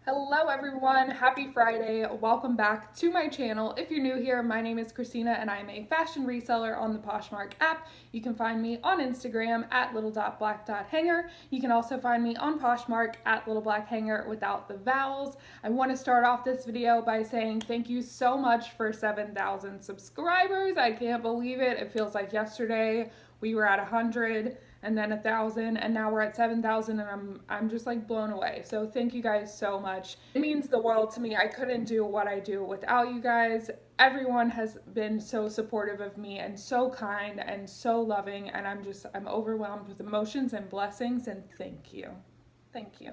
Hello everyone, happy Friday. Welcome back to my channel. If you're new here, my name is Christina and I'm a fashion reseller on the Poshmark app. You can find me on Instagram at little.black.hanger. You can also find me on Poshmark at littleblackhanger without the vowels. I want to start off this video by saying thank you so much for 7,000 subscribers. I can't believe it. It feels like yesterday we were at 100 and then 1,000 and now we're at 7,000 and I'm just like blown away. So thank you guys so much. It means the world to me. I couldn't do what I do without you guys. Everyone has been so supportive of me and so kind and so loving, and I'm overwhelmed with emotions and blessings, and thank you. Thank you.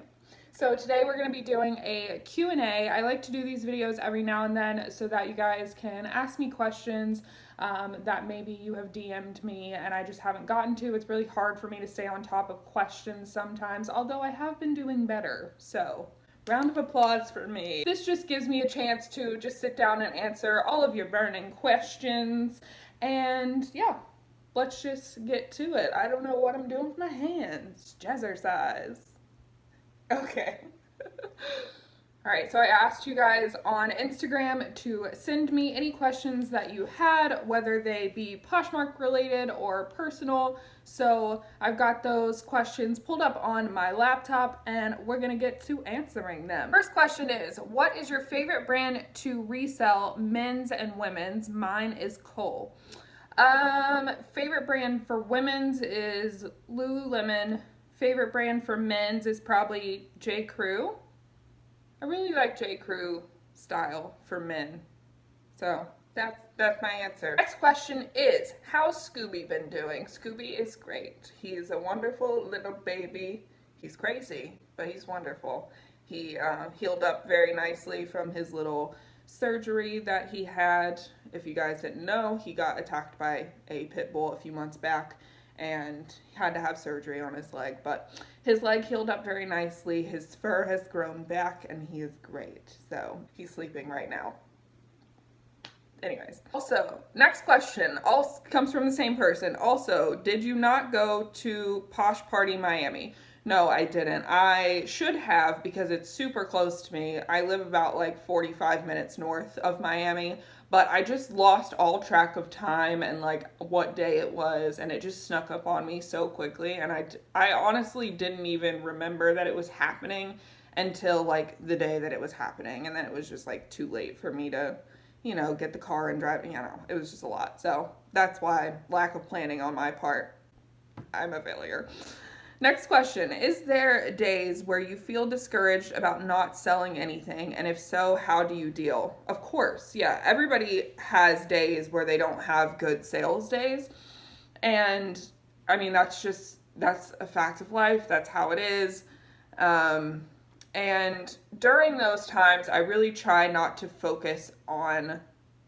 So today we're going to be doing a Q&A. I like to do these videos every now and then so that you guys can ask me questions that maybe you have DM'd me and I just haven't gotten to. It's really hard for me to stay on top of questions sometimes, although I have been doing better. So round of applause for me. This just gives me a chance to just sit down and answer all of your burning questions. And yeah, let's just get to it. I don't know what I'm doing with my hands. Jazzercise. Okay. All right, so I asked you guys on Instagram to send me any questions that you had, whether they be Poshmark related or personal. So I've got those questions pulled up on my laptop and we're gonna get to answering them. First question is, what is your favorite brand to resell, men's and women's? Mine is Cole. Favorite brand for women's is Lululemon. Favorite brand for men's is probably J. Crew. I really like J. Crew style for men. So that's my answer. Next question is, how's Scooby been doing? Scooby is great. He's a wonderful little baby. He's crazy, but he's wonderful. He healed up very nicely from his little surgery that he had. If you guys didn't know, he got attacked by a pit bull a few months back and had to have surgery on his leg, but his leg healed up very nicely. His fur has grown back and he is great. So he's sleeping right now. Anyways, also, next question all comes from the same person. Also, did you not go to Posh Party Miami? No, I didn't. I should have, because it's super close to me. I live about like 45 minutes north of Miami, but I just lost all track of time and like what day it was, and it just snuck up on me so quickly, and I honestly didn't even remember that it was happening until like the day that it was happening, and then it was just like too late for me to, you know, get the car and drive. It was just a lot. So that's why, lack of planning on my part, I'm a failure. Next question, is there days where you feel discouraged about not selling anything? And if so, how do you deal? Of course, yeah, everybody has days where they don't have good sales days. And I mean, that's a fact of life. That's how it is. And during those times, I really try not to focus on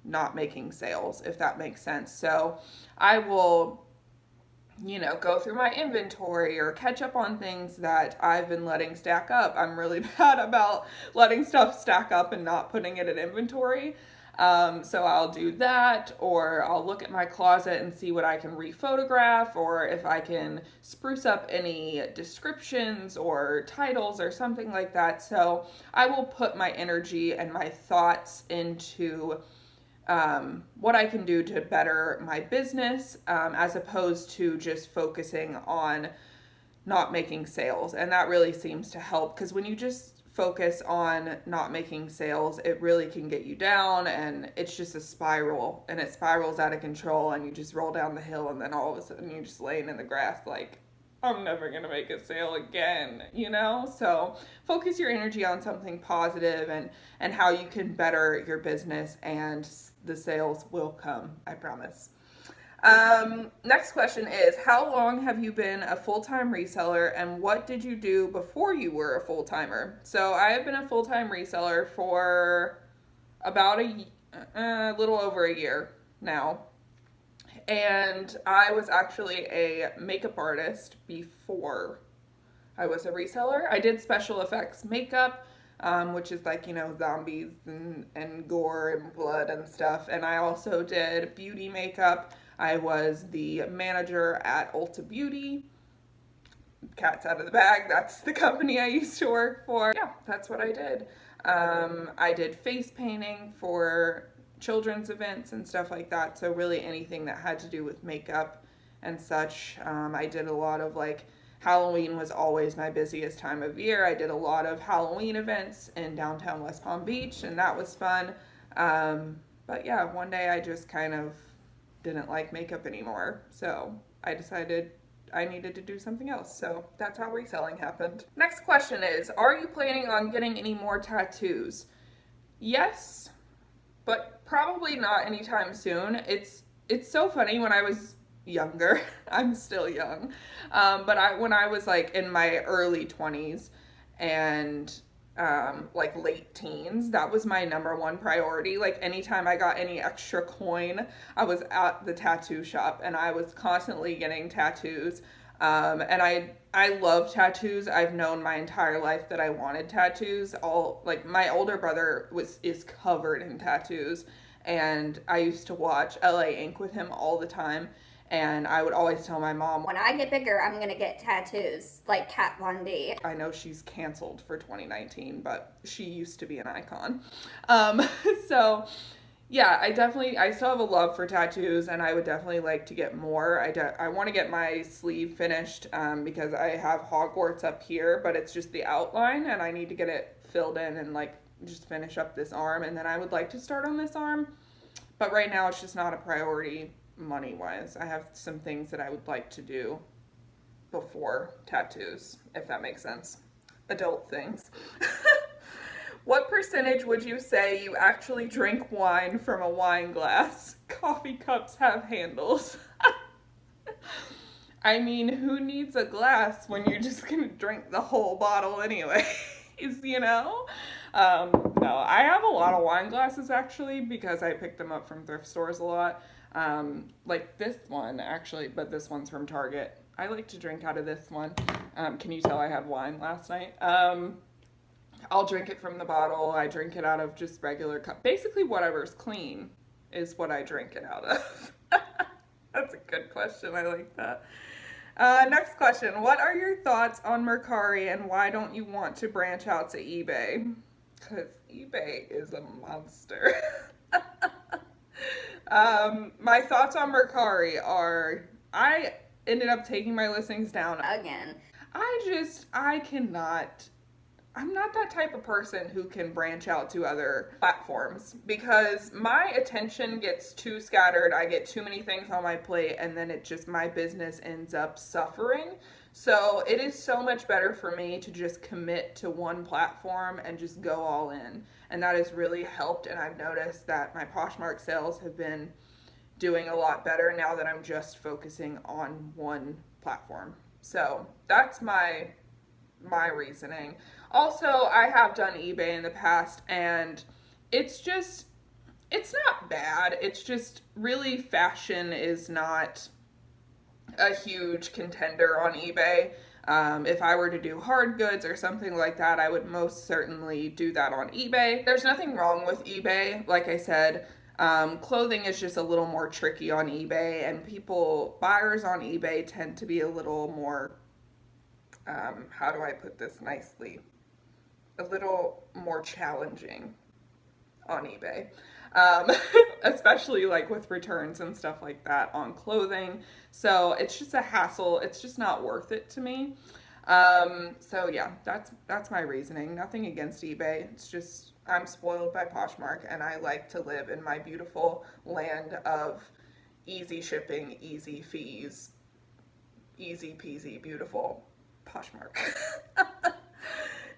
not making sales, if that makes sense. So I will, you know, go through my inventory or catch up on things that I've been letting stack up. I'm really bad about letting stuff stack up and not putting it in inventory. So I'll do that, or I'll look at my closet and see what I can rephotograph, or if I can spruce up any descriptions or titles or something like that. So I will put my energy and my thoughts into what I can do to better my business, as opposed to just focusing on not making sales. And that really seems to help, because when you just focus on not making sales, it really can get you down, and it's just a spiral, and it spirals out of control, and you just roll down the hill, and then all of a sudden you're just laying in the grass like, I'm never gonna make a sale again, you know? So focus your energy on something positive and how you can better your business, and the sales will come, I promise. Next question is, how long have you been a full-time reseller, and what did you do before you were a full-timer? So I have been a full-time reseller for about a little over a year now. And I was actually a makeup artist before I was a reseller. I did special effects makeup, which is like, you know, zombies and gore and blood and stuff. And I also did beauty makeup. I was the manager at Ulta Beauty. cat's out of the bag. That's the company I used to work for. Yeah, that's what I did. I did face painting for children's events and stuff like that. So really anything that had to do with makeup and such. I did a lot of like, Halloween was always my busiest time of year. I did a lot of Halloween events in downtown West Palm Beach, and that was fun. But yeah, one day I just kind of didn't like makeup anymore. So I decided I needed to do something else. So that's how reselling happened. Next question is, are you planning on getting any more tattoos? Yes, but probably not anytime soon. It's so funny. When I was younger, I'm still young, but when I was like in my early 20s and like late teens, that was my number one priority. Like anytime I got any extra coin, I was at the tattoo shop and I was constantly getting tattoos. And I love tattoos. I've known my entire life that I wanted tattoos. All like my older brother is covered in tattoos, and I used to watch LA Ink with him all the time. And I would always tell my mom, when I get bigger, I'm going to get tattoos like Kat Von D. I know she's canceled for 2019, but she used to be an icon. So yeah, I still have a love for tattoos, and I would definitely like to get more. I want to get my sleeve finished because I have Hogwarts up here, but it's just the outline, and I need to get it filled in and like just finish up this arm, and then I would like to start on this arm. But right now it's just not a priority money-wise. I have some things that I would like to do before tattoos, if that makes sense. Adult things. What percentage would you say you actually drink wine from a wine glass? Coffee cups have handles. I mean, who needs a glass when you're just gonna drink the whole bottle anyways, you know? No, I have a lot of wine glasses actually because I picked them up from thrift stores a lot. Like this one actually, but this one's from Target. I like to drink out of this one. Can you tell I had wine last night? I'll drink it from the bottle. I drink it out of just regular cup. Basically whatever's clean is what I drink it out of. That's a good question. I like that. Next question. What are your thoughts on Mercari and why don't you want to branch out to eBay? Because eBay is a monster. My thoughts on Mercari are, I ended up taking my listings down Again. I'm not that type of person who can branch out to other platforms because my attention gets too scattered. I get too many things on my plate, and then my business ends up suffering. So it is so much better for me to just commit to one platform and just go all in. And that has really helped. And I've noticed that my Poshmark sales have been doing a lot better now that I'm just focusing on one platform. So that's my reasoning. Also, I have done eBay in the past, and it's not bad. It's just really fashion is not a huge contender on eBay. If I were to do hard goods or something like that, I would most certainly do that on eBay. There's nothing wrong with eBay. Like I said, clothing is just a little more tricky on eBay, and buyers on eBay tend to be a little more, how do I put this nicely? A little more challenging on eBay. Especially like with returns and stuff like that on clothing. So it's just a hassle. It's just not worth it to me. So yeah, that's my reasoning. Nothing against eBay. It's just I'm spoiled by Poshmark, and I like to live in my beautiful land of easy shipping, easy fees, easy peasy, beautiful Poshmark.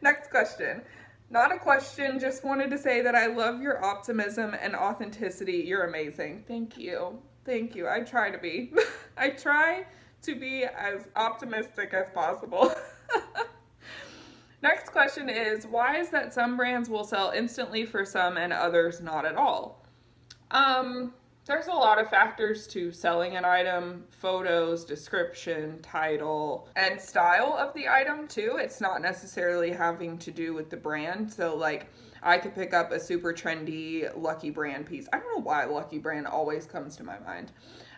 Next question. Not a question, just wanted to say that I love your optimism and authenticity. You're amazing. Thank you. Thank you. I try to be. I try to be as optimistic as possible. Next question is, why is that some brands will sell instantly for some and others not at all? There's a lot of factors to selling an item: photos, description, title, and style of the item too. It's not necessarily having to do with the brand. So like I could pick up a super trendy Lucky Brand piece. I don't know why Lucky Brand always comes to my mind.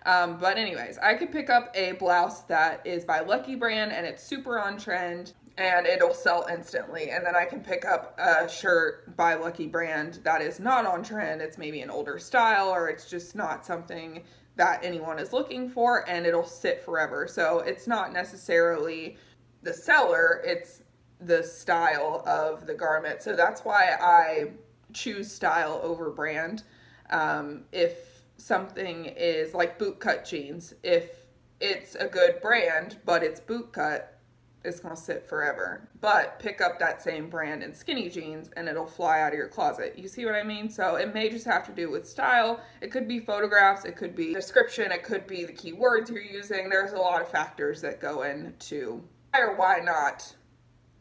But anyways, I could pick up a blouse that is by Lucky Brand and it's super on trend and it'll sell instantly. And then I can pick up a shirt by Lucky Brand that is not on trend. It's maybe an older style or it's just not something that anyone is looking for, and it'll sit forever. So it's not necessarily the seller, it's the style of the garment. So that's why I choose style over brand. If something is like bootcut jeans, if it's a good brand but it's bootcut, it's gonna sit forever. But pick up that same brand in skinny jeans and it'll fly out of your closet. You see what I mean? So it may just have to do with style. It could be photographs, it could be description, it could be the keywords you're using. There's a lot of factors that go into why or why not.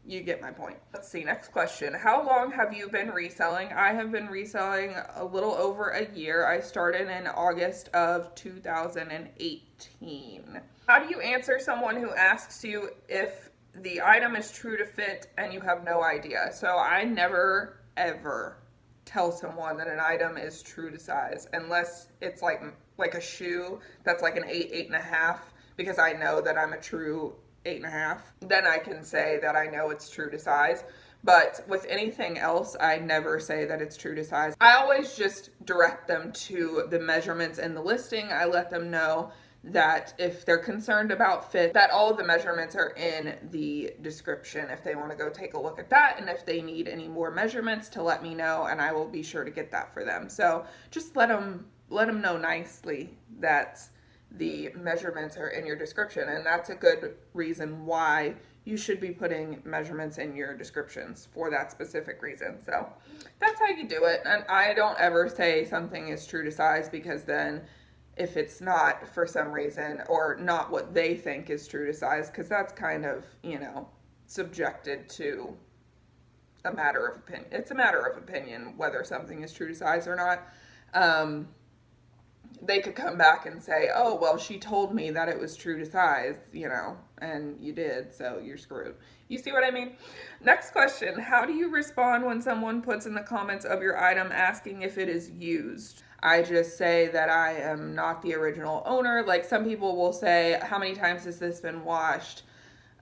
You get my point. Let's see, next question. How long have you been reselling? I have been reselling a little over a year. I started in August of 2018. How do you answer someone who asks you if the item is true to fit and you have no idea? So I never, ever tell someone that an item is true to size unless it's like a shoe that's like an 8.5, because I know that I'm a true 8.5. Then I can say that I know it's true to size. But with anything else, I never say that it's true to size. I always just direct them to the measurements in the listing. I let them know that if they're concerned about fit, that all of the measurements are in the description if they want to go take a look at that, and if they need any more measurements to let me know, and I will be sure to get that for them. So just let them know nicely that the measurements are in your description, and that's a good reason why you should be putting measurements in your descriptions for that specific reason. So that's how you do it. And I don't ever say something is true to size, because then if it's not for some reason, or not what they think is true to size, because that's kind of, subjected to a matter of opinion. It's a matter of opinion whether something is true to size or not. They could come back and say, oh, well, she told me that it was true to size, and you did, so you're screwed. You see what I mean? Next question. How do you respond when someone puts in the comments of your item asking if it is used? I just say that I am not the original owner. Like, some people will say, how many times has this been washed?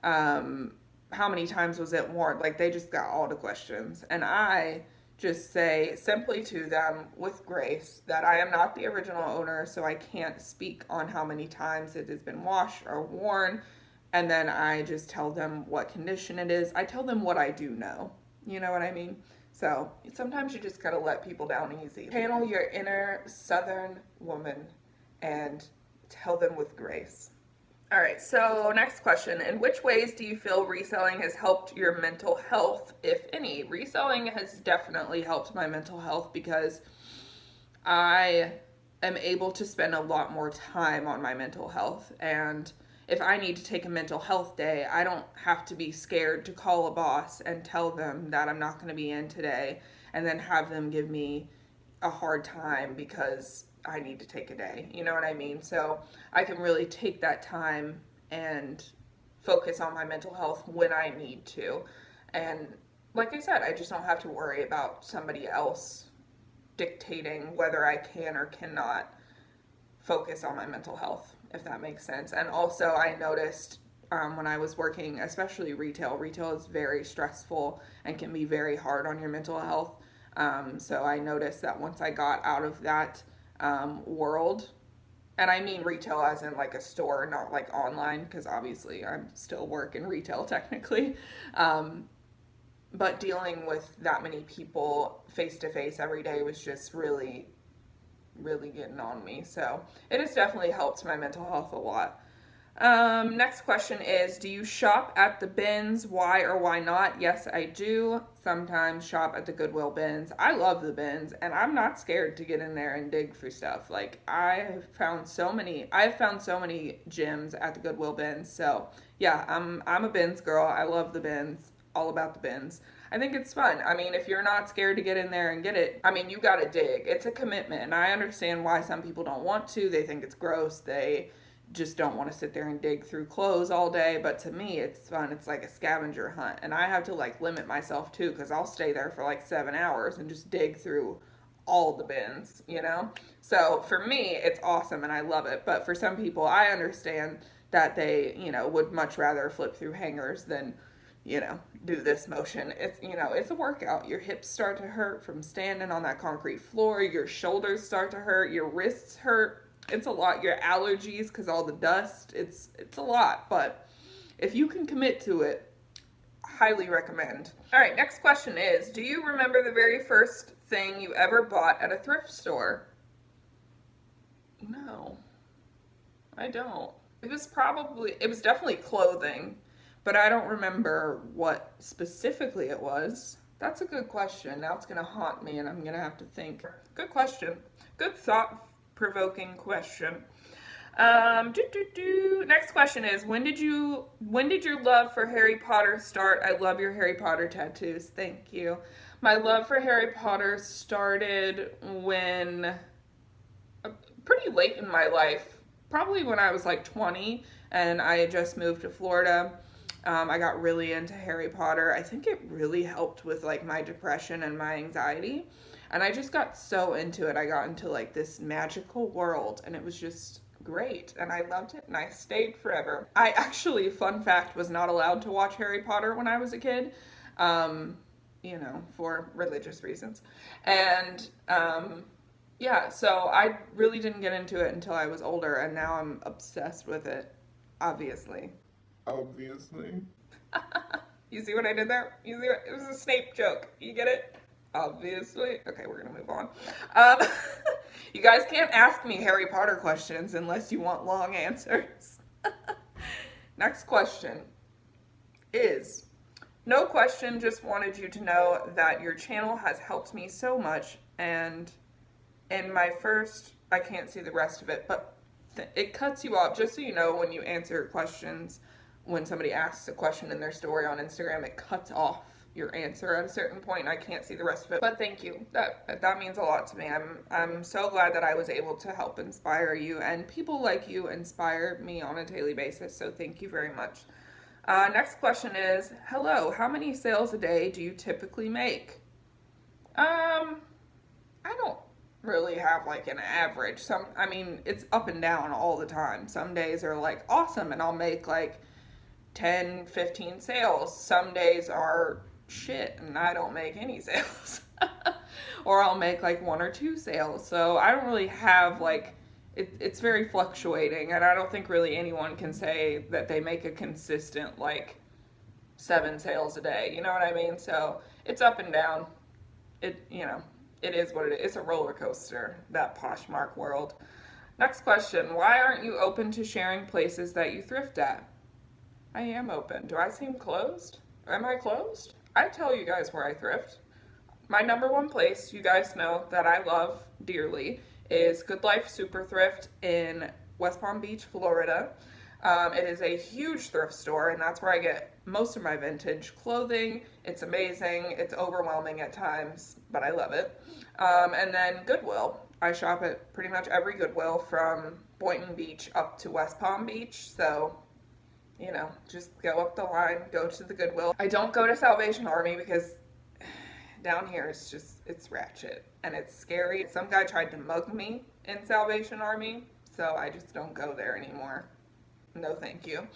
How many times was it worn? Like, they just got all the questions. And I just say simply to them with grace that I am not the original owner, so I can't speak on how many times it has been washed or worn. And then I just tell them what condition it is. I tell them what I do know. You know what I mean? So sometimes you just gotta let people down easy. Channel your inner Southern woman and tell them with grace. All right, so next question. In which ways do you feel reselling has helped your mental health, if any? Reselling has definitely helped my mental health, because I am able to spend a lot more time on my mental health. And if I need to take a mental health day, I don't have to be scared to call a boss and tell them that I'm not going to be in today, and then have them give me a hard time because I need to take a day. You know what I mean? So I can really take that time and focus on my mental health when I need to. And like I said, I just don't have to worry about somebody else dictating whether I can or cannot focus on my mental health, if that makes sense. And also I noticed when I was working, especially retail is very stressful and can be very hard on your mental health. So I noticed that once I got out of that world, and I mean retail as in like a store, not like online, because obviously I still work in retail technically, but dealing with that many people face to face every day was just really getting on me. So it has definitely helped my mental health a lot. Next question is, do you shop at the bins? Why or why not? Yes, I do sometimes shop at the Goodwill bins. I love the bins, and I'm not scared to get in there and dig for stuff. Like, I've found so many gems at the Goodwill bins. So yeah, I'm a bins girl. I love the bins, all about the bins. I think it's fun. I mean, if you're not scared to get in there and get it, I mean, you gotta dig. It's a commitment, and I understand why some people don't want to. They think it's gross. They just don't want to sit there and dig through clothes all day. But to me, it's fun. It's like a scavenger hunt, and I have to like limit myself too, because I'll stay there for like 7 hours and just dig through all the bins, you know? So for me, it's awesome and I love it. But for some people, I understand that they, would much rather flip through hangers than, do this motion. It's, it's a workout. Your hips start to hurt from standing on that concrete floor. Your shoulders start to hurt. Your wrists hurt. It's a lot. Your allergies, because all the dust, it's a lot. But if you can commit to it, highly recommend. All right, next question is, do you remember the very first thing you ever bought at a thrift store? No, I don't. It was definitely clothing, but I don't remember what specifically it was. That's a good question. Now it's going to haunt me and I'm going to have to think. Good question. Good thought-provoking question. Next question is, when did your love for Harry Potter start? I love your Harry Potter tattoos. Thank you. My love for Harry Potter started pretty late in my life. Probably when I was like 20 and I had just moved to Florida. I got really into Harry Potter. I think it really helped with like my depression and my anxiety. And I just got so into it. I got into like this magical world and it was just great. And I loved it and I stayed forever. I actually, fun fact, was not allowed to watch Harry Potter when I was a kid, for religious reasons. And, yeah, so I really didn't get into it until I was older, and now I'm obsessed with it, obviously. Obviously. You see what I did there? You see it was a Snape joke. You get it? Obviously. Okay, we're gonna move on. You guys can't ask me Harry Potter questions unless you want long answers. Next question is, no question, just wanted you to know that your channel has helped me so much, and in my first, I can't see the rest of it, but it cuts you off. Just so you know, when you answer questions, when somebody asks a question in their story on Instagram, it cuts off your answer at a certain point, and I can't see the rest of it. But thank you. That means a lot to me. I'm so glad that I was able to help inspire you, and people like you inspire me on a daily basis, so thank you very much. Next question is, hello, how many sales a day do you typically make? I don't really have like an average. It's up and down all the time. Some days are like awesome and I'll make like 10, 15 sales. Some days are shit and I don't make any sales. Or I'll make like 1 or 2 sales. So I don't really have like, it's very fluctuating, and I don't think really anyone can say that they make a consistent like 7 sales a day. You know what I mean? So it's up and down. It is what it is. It's a roller coaster, that Poshmark world. Next question. Why aren't you open to sharing places that you thrift at? I am open. Do I seem closed? Am I closed? I tell you guys where I thrift. My number one place, you guys know, that I love dearly is Good Life Super Thrift in West Palm Beach, Florida. It is a huge thrift store, and that's where I get most of my vintage clothing. It's amazing. It's overwhelming at times, but I love it. And then Goodwill. I shop at pretty much every Goodwill from Boynton Beach up to West Palm Beach. So, just go up the line, go to the Goodwill. I don't go to Salvation Army because down here it's ratchet and it's scary. Some guy tried to mug me in Salvation Army, so I just don't go there anymore. No, thank you.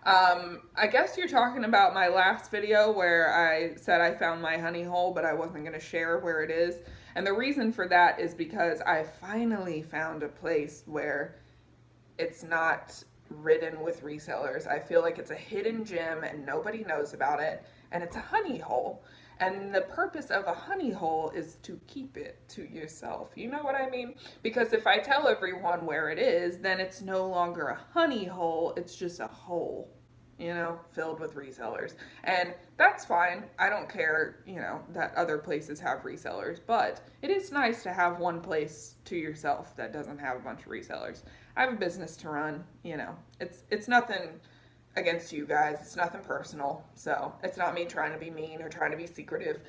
I guess you're talking about my last video where I said I found my honey hole, but I wasn't going to share where it is. And the reason for that is because I finally found a place where it's not ridden with resellers. I feel like it's a hidden gem and nobody knows about it. And it's a honey hole. And the purpose of a honey hole is to keep it to yourself. You know what I mean? Because if I tell everyone where it is, then it's no longer a honey hole. It's just a hole, filled with resellers. And that's fine. I don't care, that other places have resellers. But it is nice to have one place to yourself that doesn't have a bunch of resellers. I have a business to run, it's nothing against you guys. It's nothing personal. So it's not me trying to be mean or trying to be secretive.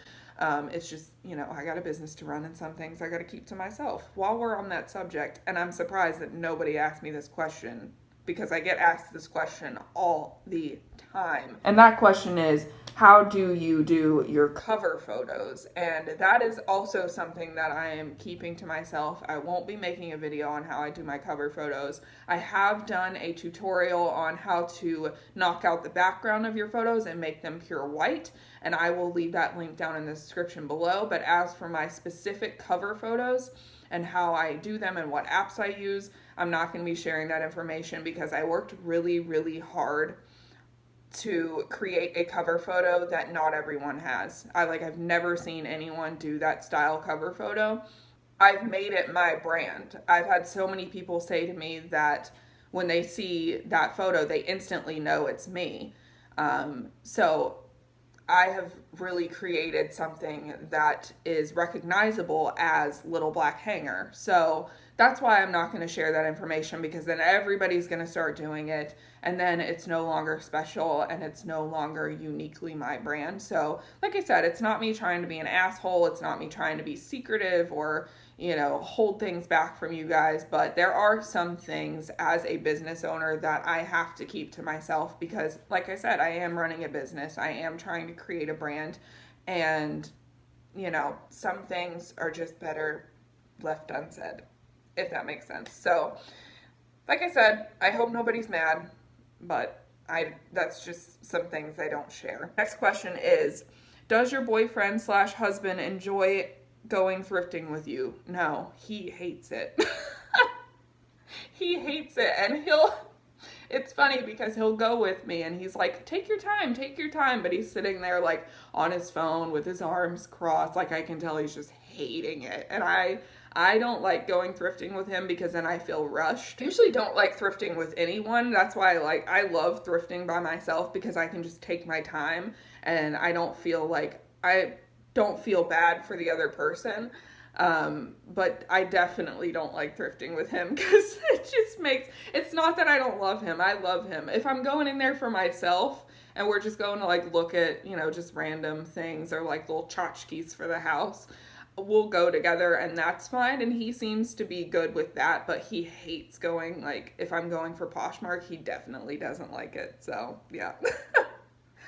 It's just, you know, I got a business to run and some things I got to keep to myself. While we're on that subject, and I'm surprised that nobody asked me this question because I get asked this question all the time. And that question is, how do you do your cover photos? And that is also something that I am keeping to myself. I won't be making a video on how I do my cover photos. I have done a tutorial on how to knock out the background of your photos and make them pure white, and I will leave that link down in the description below. But as for my specific cover photos and how I do them and what apps I use, I'm not going to be sharing that information because I worked really, really hard to create a cover photo that not everyone has. I've never seen anyone do that style cover photo. I've made it my brand. I've had so many people say to me that when they see that photo, they instantly know it's me. So I have really created something that is recognizable as Little Black Hanger. So that's why I'm not going to share that information, because then everybody's going to start doing it, and then it's no longer special and it's no longer uniquely my brand. So like I said, it's not me trying to be an asshole. It's not me trying to be secretive or, you know, hold things back from you guys. But there are some things as a business owner that I have to keep to myself because, like I said, I am running a business. I am trying to create a brand, and, you know, some things are just better left unsaid, if that makes sense. So, like I said, I hope nobody's mad, but that's just some things I don't share. Next question is, does your boyfriend / husband enjoy going thrifting with you? No, he hates it. He hates it, and it's funny because he'll go with me and he's like, take your time, but he's sitting there like on his phone with his arms crossed. Like, I can tell he's just hating it. And I don't like going thrifting with him because then I feel rushed. I usually don't like thrifting with anyone. That's why I love thrifting by myself, because I can just take my time and I don't feel bad for the other person. But I definitely don't like thrifting with him because it's not that I don't love him. I love him. If I'm going in there for myself and we're just going to like look at, you know, just random things or like little tchotchkes for the house, we'll go together and that's fine. And he seems to be good with that, but he hates going, like, if I'm going for Poshmark, he definitely doesn't like it. So yeah.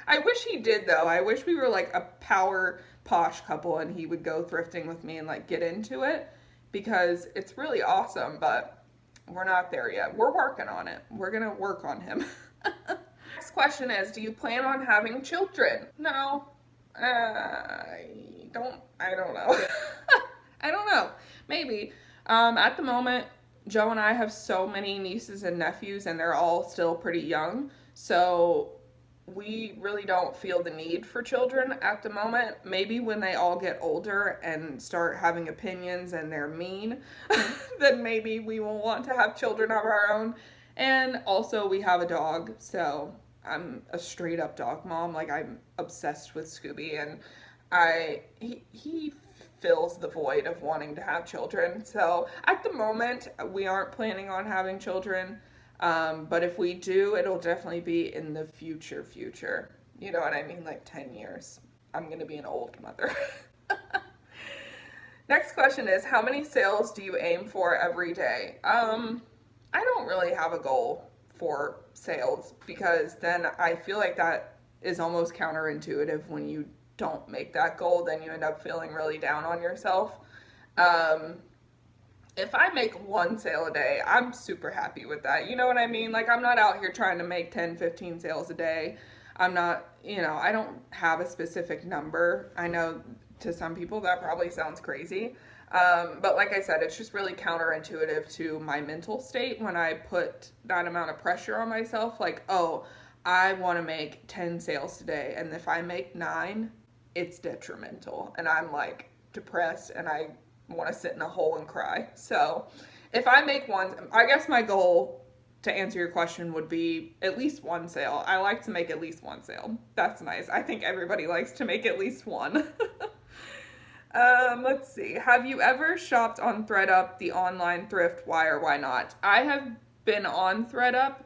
I wish he did though. I wish we were like a power posh couple and he would go thrifting with me and like get into it, because it's really awesome, but we're not there yet. We're working on it. We're gonna work on him. Next question is, do you plan on having children? No. I don't know. I don't know. Maybe. At the moment, Joe and I have so many nieces and nephews and they're all still pretty young. So we really don't feel the need for children at the moment. Maybe when they all get older and start having opinions and they're mean, then maybe we will want to have children of our own. And also we have a dog, so I'm a straight up dog mom. Like, I'm obsessed with Scooby, and he fills the void of wanting to have children. So at the moment, we aren't planning on having children. But if we do, it'll definitely be in the future. You know what I mean? Like 10 years. I'm going to be an old mother. Next question is, how many sales do you aim for every day? I don't really have a goal for sales, because then I feel like that is almost counterintuitive. When you don't make that goal, then you end up feeling really down on yourself. If I make one sale a day, I'm super happy with that. You know what I mean? Like, I'm not out here trying to make 10, 15 sales a day. I'm not, you know, I don't have a specific number. I know to some people that probably sounds crazy. But like I said, it's just really counterintuitive to my mental state when I put that amount of pressure on myself. Like, oh, I want to make 10 sales today, and if I make 9, it's detrimental. And I'm like depressed and I want to sit in a hole and cry. So if I make one, I guess my goal, to answer your question, would be at least one sale. I like to make at least one sale. That's nice. I think everybody likes to make at least one. Let's see. Have you ever shopped on ThredUp, the online thrift? Why or why not? I have been on ThredUp,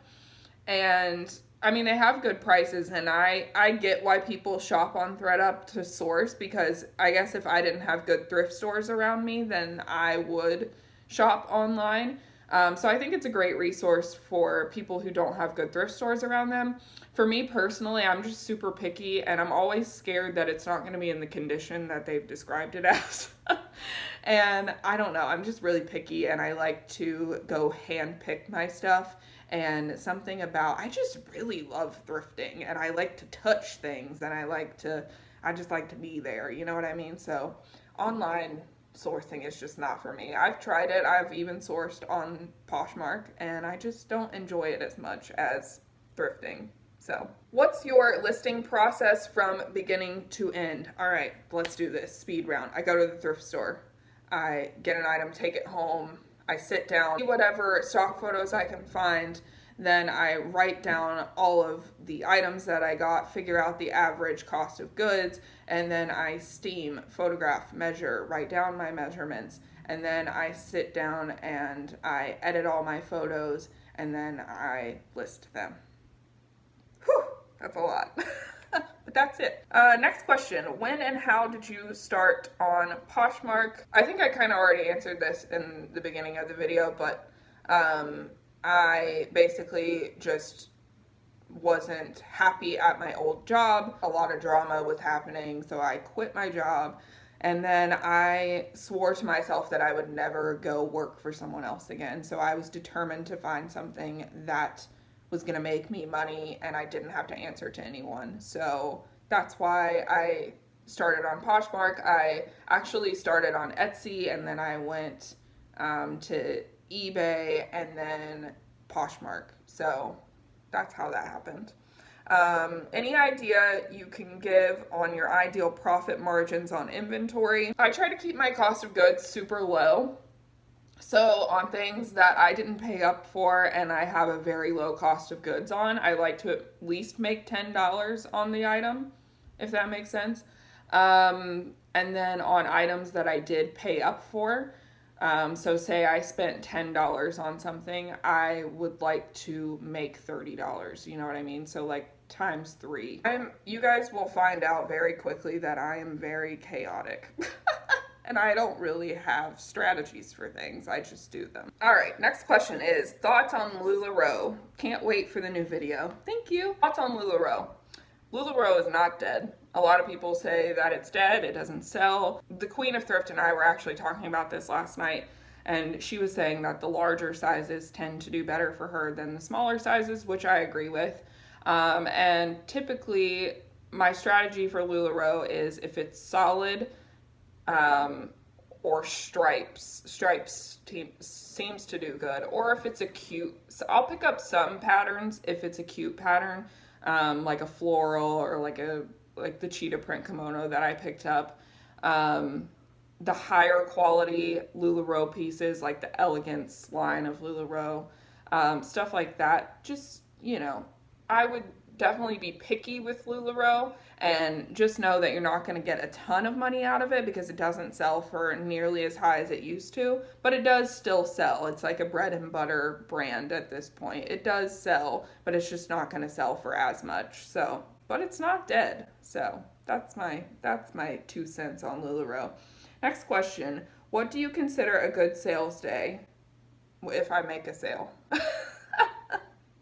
and I mean, they have good prices, and I get why people shop on ThredUp to source, because I guess if I didn't have good thrift stores around me, then I would shop online. So I think it's a great resource for people who don't have good thrift stores around them. For me personally, I'm just super picky, and I'm always scared that it's not going to be in the condition that they've described it as. And I don't know, I'm just really picky, and I like to go hand pick my stuff. And something about, I just really love thrifting, and I like to touch things, and I just like to be there, you know what I mean? So online sourcing is just not for me. I've tried it, I've even sourced on Poshmark, and I just don't enjoy it as much as thrifting. So, what's your listing process from beginning to end? All right, let's do this. Speed round. I go to the thrift store. I get an item, take it home. I sit down, see whatever stock photos I can find. Then I write down all of the items that I got, figure out the average cost of goods, and then I steam, photograph, measure, write down my measurements, and then I sit down and I edit all my photos, and then I list them. Whew, that's a lot. But that's it. Next question. When and how did you start on Poshmark? I think I kind of already answered this in the beginning of the video, but I basically just wasn't happy at my old job. A lot of drama was happening, so I quit my job. And then I swore to myself that I would never go work for someone else again. So I was determined to find something that was going to make me money and I didn't have to answer to anyone. So that's why I started on Poshmark. I actually started on Etsy, and then I went to eBay and then Poshmark. So that's how that happened. Any idea you can give on your ideal profit margins on inventory? I try to keep my cost of goods super low. So on things that I didn't pay up for and I have a very low cost of goods on, I like to at least make $10 on the item, if that makes sense. And then on items that I did pay up for, so say I spent $10 on something, I would like to make $30, you know what I mean? So like times 3. You guys will find out very quickly that I am very chaotic. And I don't really have strategies for things. I just do them. All right, next question is thoughts on LuLaRoe. Can't wait for the new video. Thank you. Thoughts on LuLaRoe. LuLaRoe is not dead. A lot of people say that it's dead, it doesn't sell. The Queen of Thrift and I were actually talking about this last night, and she was saying that the larger sizes tend to do better for her than the smaller sizes, which I agree with. And typically, my strategy for LuLaRoe is if it's solid, or stripes. Stripes seems to do good. Or if it's a cute, so I'll pick up some patterns if it's a cute pattern, like a floral or like the cheetah print kimono that I picked up. The higher quality LuLaRoe pieces, like the Elegance line of LuLaRoe, stuff like that. Just, I would definitely be picky with LuLaRoe, and just know that you're not going to get a ton of money out of it because it doesn't sell for nearly as high as it used to, but it does still sell. It's like a bread and butter brand at this point. It does sell, but it's just not going to sell for as much. So, but it's not dead. So that's my 2 cents on LuLaRoe. Next question. What do you consider a good sales day if I make a sale?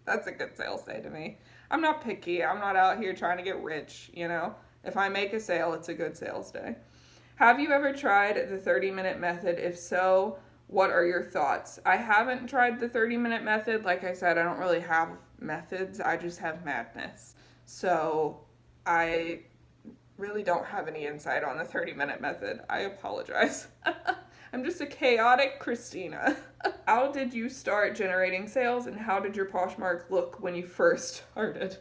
That's a good sales day to me. I'm not picky. I'm not out here trying to get rich, If I make a sale, it's a good sales day. Have you ever tried the 30-minute method? If so, what are your thoughts? I haven't tried the 30-minute method. Like I said, I don't really have methods. I just have madness. So I really don't have any insight on the 30-minute method. I apologize. I'm just a chaotic Christina. How did you start generating sales, and how did your Poshmark look when you first started?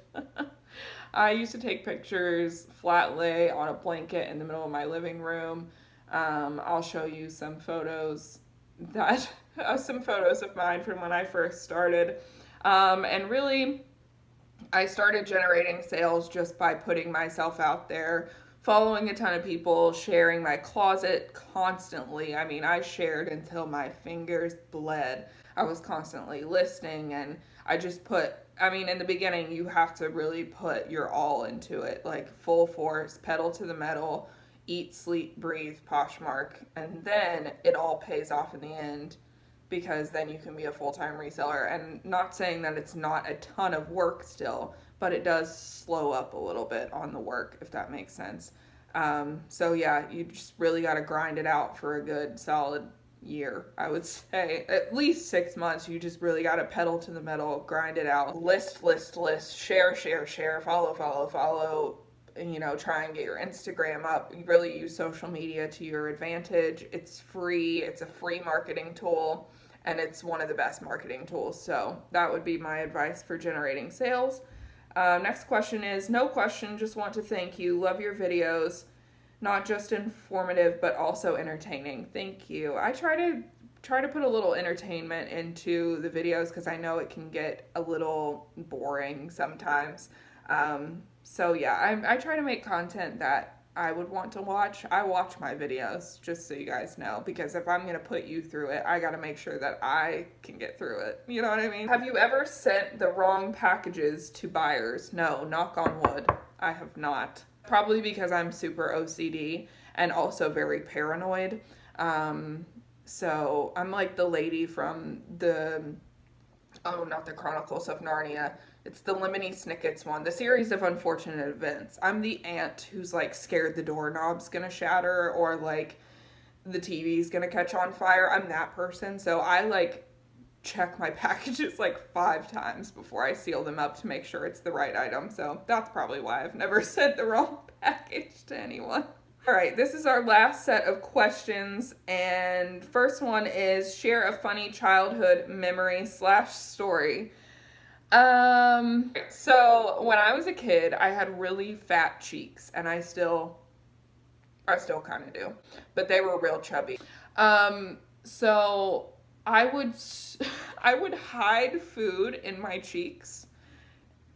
I used to take pictures flat lay on a blanket in the middle of my living room. I'll show you some photos of mine from when I first started. And really, I started generating sales just by putting myself out there, following a ton of people, sharing my closet constantly. I mean, I shared until my fingers bled. I was constantly listing, and I just put I mean, in the beginning, you have to really put your all into it, like full force, pedal to the metal, eat, sleep, breathe, Poshmark, and then it all pays off in the end because then you can be a full-time reseller. And not saying that it's not a ton of work still, but it does slow up a little bit on the work, if that makes sense. So yeah, you just really got to grind it out for a good solid year. I would say at least 6 months. You just really got to pedal to the metal, grind it out, list, share, follow, and try and get your Instagram up. You really use social media to your advantage. It's free. It's a free marketing tool, and it's one of the best marketing tools. So that would be my advice for generating sales. Next question is, no question, just want to thank you. Love your videos. Not just informative, but also entertaining. Thank you. I try to put a little entertainment into the videos because I know it can get a little boring sometimes. So yeah, I try to make content that I would want to watch. I watch my videos, just so you guys know, because if I'm going to put you through it, I got to make sure that I can get through it. You know what I mean? Have you ever sent the wrong packages to buyers? No, knock on wood. I have not. Probably because I'm super OCD and also very paranoid. So I'm like the lady from not the Chronicles of Narnia. It's the Lemony Snicket's one, the series of unfortunate events. I'm the aunt who's like scared the doorknob's gonna shatter or like the TV's gonna catch on fire. I'm that person. So I like check my packages like 5 times before I seal them up to make sure it's the right item. So that's probably why I've never sent the wrong package to anyone. All right, this is our last set of questions, and first one is, share a funny childhood memory / story. So when I was a kid, I had really fat cheeks, and I still kind of do, but they were real chubby. So I would hide food in my cheeks,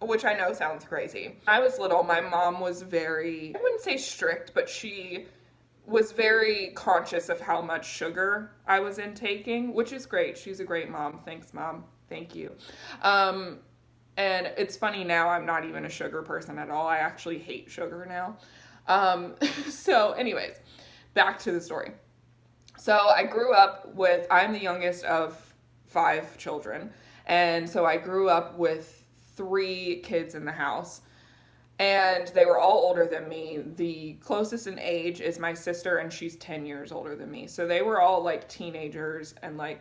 which I know sounds crazy. When I was little, my mom was very, I wouldn't say strict, but she was very conscious of how much sugar I was intaking, which is great. She's a great mom. Thanks, Mom. Thank you. And it's funny now, I'm not even a sugar person at all. I actually hate sugar now. So anyways, back to the story. So I grew up I'm the youngest of 5 children. And so I grew up with 3 kids in the house. And they were all older than me. The closest in age is my sister, and she's 10 years older than me. So they were all like teenagers and like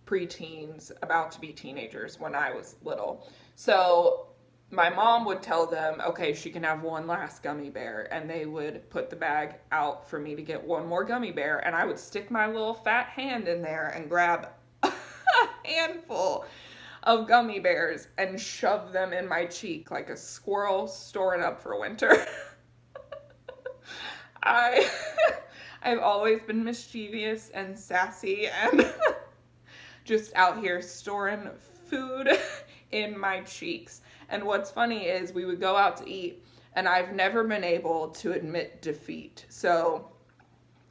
preteens, about to be teenagers when I was little. So my mom would tell them, okay, she can have one last gummy bear, and they would put the bag out for me to get one more gummy bear, and I would stick my little fat hand in there and grab a handful of gummy bears and shove them in my cheek like a squirrel storing up for winter. I've always been mischievous and sassy and just out here storing food in my cheeks. And what's funny is we would go out to eat, and I've never been able to admit defeat. So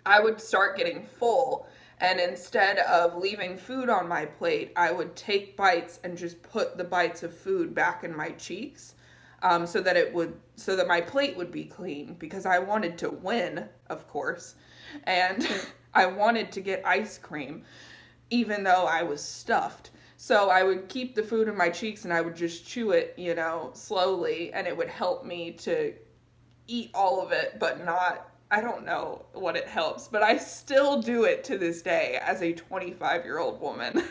I would start getting full, and instead of leaving food on my plate, I would take bites and just put the bites of food back in my cheeks, so that my plate would be clean, because I wanted to win, of course, and I wanted to get ice cream, even though I was stuffed. So I would keep the food in my cheeks and I would just chew it, slowly, and it would help me to eat all of it, but not, I don't know what it helps, but I still do it to this day as a 25-year-old woman.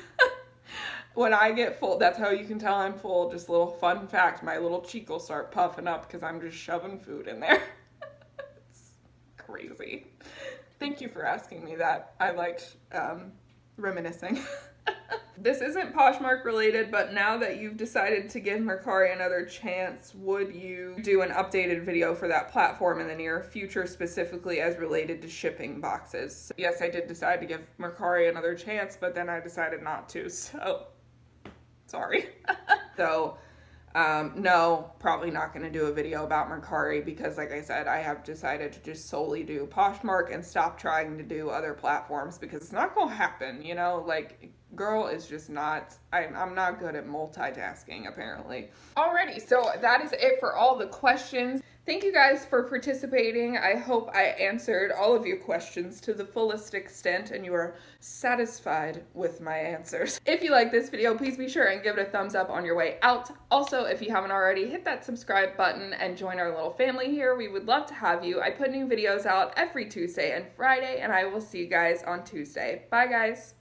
When I get full, that's how you can tell I'm full. Just a little fun fact, my little cheek will start puffing up because I'm just shoving food in there. It's crazy. Thank you for asking me that. I liked reminiscing. This isn't Poshmark related, but now that you've decided to give Mercari another chance, would you do an updated video for that platform in the near future, specifically as related to shipping boxes? Yes, I did decide to give Mercari another chance, but then I decided not to, so sorry. So, no, probably not going to do a video about Mercari because, like I said, I have decided to just solely do Poshmark and stop trying to do other platforms because it's not going to happen, like girl is just not, I'm not good at multitasking apparently. Alrighty, so that is it for all the questions. Thank you guys for participating. I hope I answered all of your questions to the fullest extent and you are satisfied with my answers. If you like this video, please be sure and give it a thumbs up on your way out. Also, if you haven't already, hit that subscribe button and join our little family here. We would love to have you. I put new videos out every Tuesday and Friday, and I will see you guys on Tuesday. Bye, guys.